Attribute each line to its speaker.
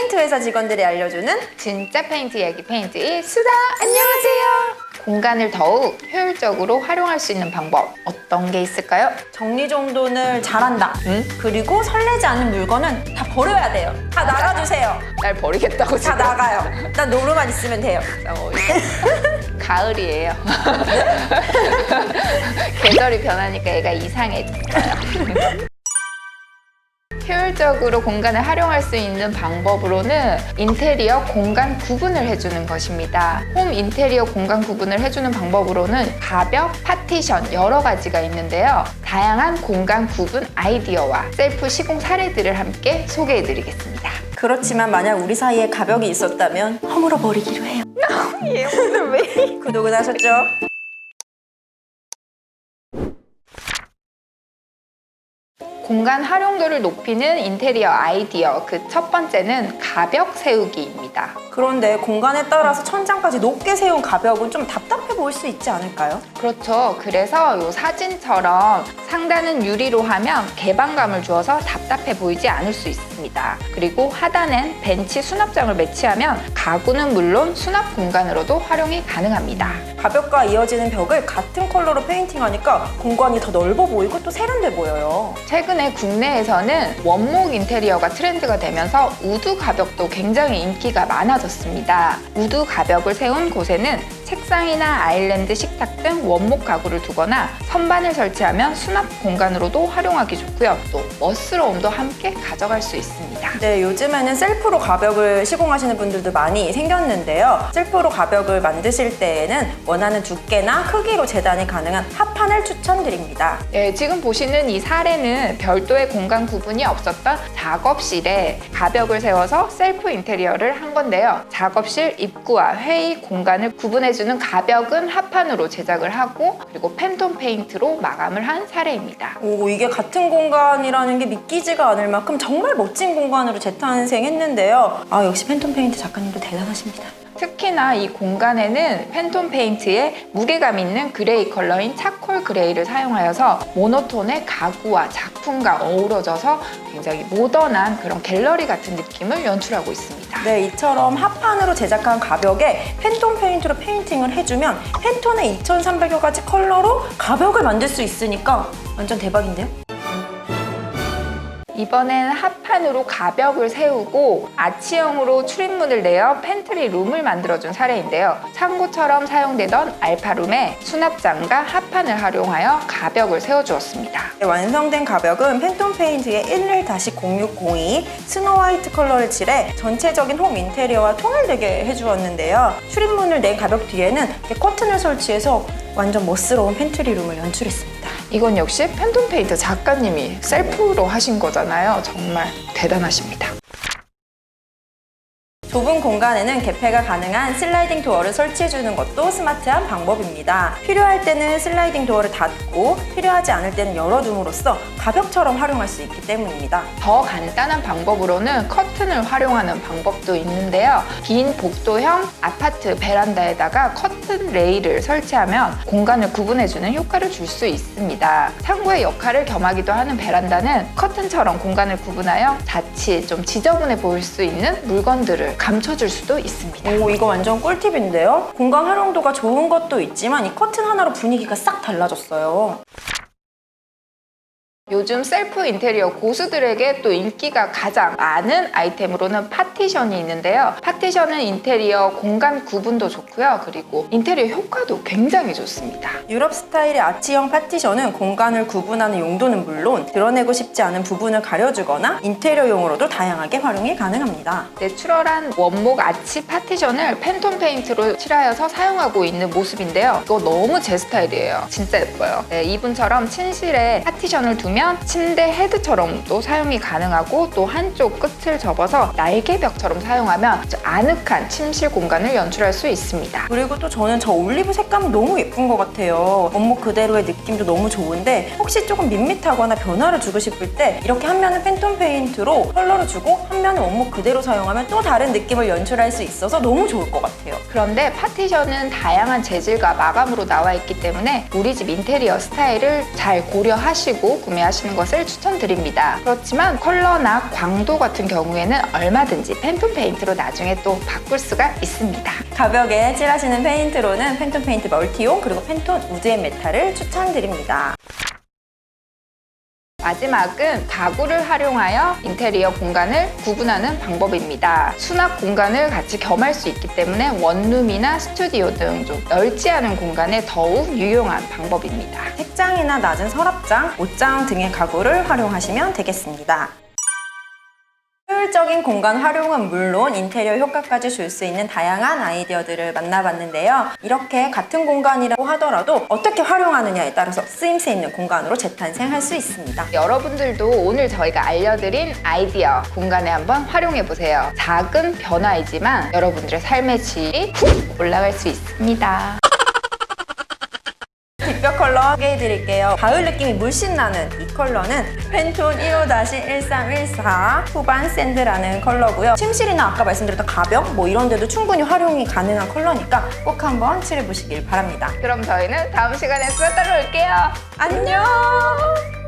Speaker 1: 페인트 회사 직원들이 알려주는
Speaker 2: 진짜 페인트 이야기 페인트의 수다! 안녕하세요! 공간을 더욱 효율적으로 활용할 수 있는 방법 어떤 게 있을까요?
Speaker 1: 정리정돈을 잘한다. 그리고 설레지 않은 물건은 다 버려야 돼요. 다 나가주세요.
Speaker 2: 날 버리겠다고
Speaker 1: 다
Speaker 2: 지금
Speaker 1: 나가요. 난 노루만 있으면 돼요.
Speaker 2: 가을이에요. 계절이 변하니까 애가 이상해졌어요. 효율적으로 공간을 활용할 수 있는 방법으로는 인테리어 공간 구분을 해주는 것입니다. 홈 인테리어 공간 구분을 해주는 방법으로는 가벽, 파티션 여러 가지가 있는데요. 다양한 공간 구분 아이디어와 셀프 시공 사례들을 함께 소개해드리겠습니다.
Speaker 1: 그렇지만 만약 우리 사이에 가벽이 있었다면 허물어 버리기로 해요.
Speaker 2: 얘 오늘 왜?
Speaker 1: 구독은 하셨죠?
Speaker 2: 공간 활용도를 높이는 인테리어 아이디어 그 첫 번째는 가벽 세우기입니다.
Speaker 1: 그런데 공간에 따라서 천장까지 높게 세운 가벽은 좀 답답해 보일 수 있지 않을까요?
Speaker 2: 그렇죠. 그래서 이 사진처럼 상단은 유리로 하면 개방감을 주어서 답답해 보이지 않을 수 있습니다. 그리고 하단엔 벤치 수납장을 배치하면 가구는 물론 수납 공간으로도 활용이 가능합니다.
Speaker 1: 가벽과 이어지는 벽을 같은 컬러로 페인팅하니까 공간이 더 넓어 보이고 또 세련돼 보여요.
Speaker 2: 최근에 국내에서는 원목 인테리어가 트렌드가 되면서 우드 가벽도 굉장히 인기가 많아졌습니다. 우드 가벽을 세운 곳에는 책상이나 아일랜드 식탁 등 원목 가구를 두거나 선반을 설치하면 수납 공간으로도 활용하기 좋고요. 또 멋스러움도 함께 가져갈 수 있습니다.
Speaker 1: 네, 요즘에는 셀프로 가벽을 시공하시는 분들도 많이 생겼는데요. 셀프로 가벽을 만드실 때에는 원하는 두께나 크기로 재단이 가능한 합판을 추천드립니다.
Speaker 2: 네, 지금 보시는 이 사례는 별도의 공간 구분이 없었던 작업실에 가벽을 세워서 셀프 인테리어를 한 건데요. 작업실 입구와 회의 공간을 구분해주는 가벽은 합판으로 제작을 하고 그리고 팬톤 페인트로 마감을 한 사례입니다.
Speaker 1: 오, 이게 같은 공간이라는 게 믿기지가 않을 만큼 정말 멋진 공간으로 재탄생했는데요. 아, 역시 팬톤 페인트 작가님도 대단하십니다.
Speaker 2: 특히나 이 공간에는 팬톤 페인트에 무게감 있는 그레이 컬러인 차콜 그레이를 사용하여서 모노톤의 가구와 작품과 어우러져서 굉장히 모던한 그런 갤러리 같은 느낌을 연출하고 있습니다.
Speaker 1: 네, 이처럼 합판으로 제작한 가벽에 팬톤 페인트로 페인팅을 해주면 팬톤의 2300여 가지 컬러로 가벽을 만들 수 있으니까 완전 대박인데요?
Speaker 2: 이번엔 합판으로 가벽을 세우고 아치형으로 출입문을 내어 팬트리 룸을 만들어준 사례인데요. 창고처럼 사용되던 알파룸에 수납장과 합판을 활용하여 가벽을 세워주었습니다.
Speaker 1: 네, 완성된 가벽은 팬톤 페인트에 11-0602 스노 화이트 컬러를 칠해 전체적인 홈 인테리어와 통일되게 해주었는데요. 출입문을 낸 가벽 뒤에는 이렇게 커튼을 설치해서 완전 멋스러운 팬트리 룸을 연출했습니다.
Speaker 2: 이건 역시 팬톤 페인트 작가님이 셀프로 하신 거잖아요. 정말 대단하십니다.
Speaker 1: 좁은 공간에는 개폐가 가능한 슬라이딩 도어를 설치해주는 것도 스마트한 방법입니다. 필요할 때는 슬라이딩 도어를 닫고 필요하지 않을 때는 열어둠으로써 가벽처럼 활용할 수 있기 때문입니다.
Speaker 2: 더 간단한 방법으로는 커튼을 활용하는 방법도 있는데요. 긴 복도형 아파트 베란다에다가 커튼 레일을 설치하면 공간을 구분해주는 효과를 줄 수 있습니다. 창고의 역할을 겸하기도 하는 베란다는 커튼처럼 공간을 구분하여 자칫 좀 지저분해 보일 수 있는 물건들을 감춰줄 수도 있습니다.
Speaker 1: 오, 이거 완전 꿀팁인데요? 공간 활용도가 좋은 것도 있지만 이 커튼 하나로 분위기가 싹 달라졌어요.
Speaker 2: 요즘 셀프 인테리어 고수들에게 또 인기가 가장 많은 아이템으로는 파티션이 있는데요. 파티션은 인테리어 공간 구분도 좋고요. 그리고 인테리어 효과도 굉장히 좋습니다.
Speaker 1: 유럽 스타일의 아치형 파티션은 공간을 구분하는 용도는 물론 드러내고 싶지 않은 부분을 가려주거나 인테리어용으로도 다양하게 활용이 가능합니다.
Speaker 2: 내추럴한 원목 아치 파티션을 팬톤 페인트로 칠하여서 사용하고 있는 모습인데요. 이거 너무 제 스타일이에요. 진짜 예뻐요. 네, 이분처럼 침실에 파티션을 두면 침대 헤드처럼도 사용이 가능하고 또 한쪽 끝을 접어서 날개벽처럼 사용하면 아주 아늑한 침실 공간을 연출할 수 있습니다.
Speaker 1: 그리고 또 저는 저 올리브 색감 너무 예쁜 것 같아요. 원목 그대로의 느낌도 너무 좋은데 혹시 조금 밋밋하거나 변화를 주고 싶을 때 이렇게 한 면은 팬톤 페인트로 컬러를 주고 한 면은 원목 그대로 사용하면 또 다른 느낌을 연출할 수 있어서 너무 좋을 것 같아요.
Speaker 2: 그런데 파티션은 다양한 재질과 마감으로 나와 있기 때문에 우리 집 인테리어 스타일을 잘 고려하시고 구매하시면 사용하시는 것을 추천드립니다. 그렇지만 컬러나 광도 같은 경우에는 얼마든지 팬톤 페인트로 나중에 또 바꿀 수가 있습니다.
Speaker 1: 가볍게 칠하시는 페인트로는 팬톤 페인트 멀티용 그리고 팬톤 우드 앤 메탈을 추천드립니다.
Speaker 2: 마지막은 가구를 활용하여 인테리어 공간을 구분하는 방법입니다. 수납 공간을 같이 겸할 수 있기 때문에 원룸이나 스튜디오 등 좀 넓지 않은 공간에 더욱 유용한 방법입니다.
Speaker 1: 책장이나 낮은 서랍장, 옷장 등의 가구를 활용하시면 되겠습니다. 효율적인 공간 활용은 물론 인테리어 효과까지 줄 수 있는 다양한 아이디어들을 만나봤는데요. 이렇게 같은 공간이라고 하더라도 어떻게 활용하느냐에 따라서 쓰임새 있는 공간으로 재탄생할 수 있습니다.
Speaker 2: 여러분들도 오늘 저희가 알려드린 아이디어 공간에 한번 활용해보세요. 작은 변화이지만 여러분들의 삶의 질이 훅 올라갈 수 있습니다.
Speaker 1: 뒷벽 컬러 소개해드릴게요. 가을 느낌이 물씬 나는 이 컬러는 팬톤 15-1314 후반 샌드라는 컬러고요. 침실이나 아까 말씀드렸던 가벽 이런 데도 충분히 활용이 가능한 컬러니까 꼭 한번 칠해보시길 바랍니다.
Speaker 2: 그럼 저희는 다음 시간에 또 따로 올게요.
Speaker 1: 안녕!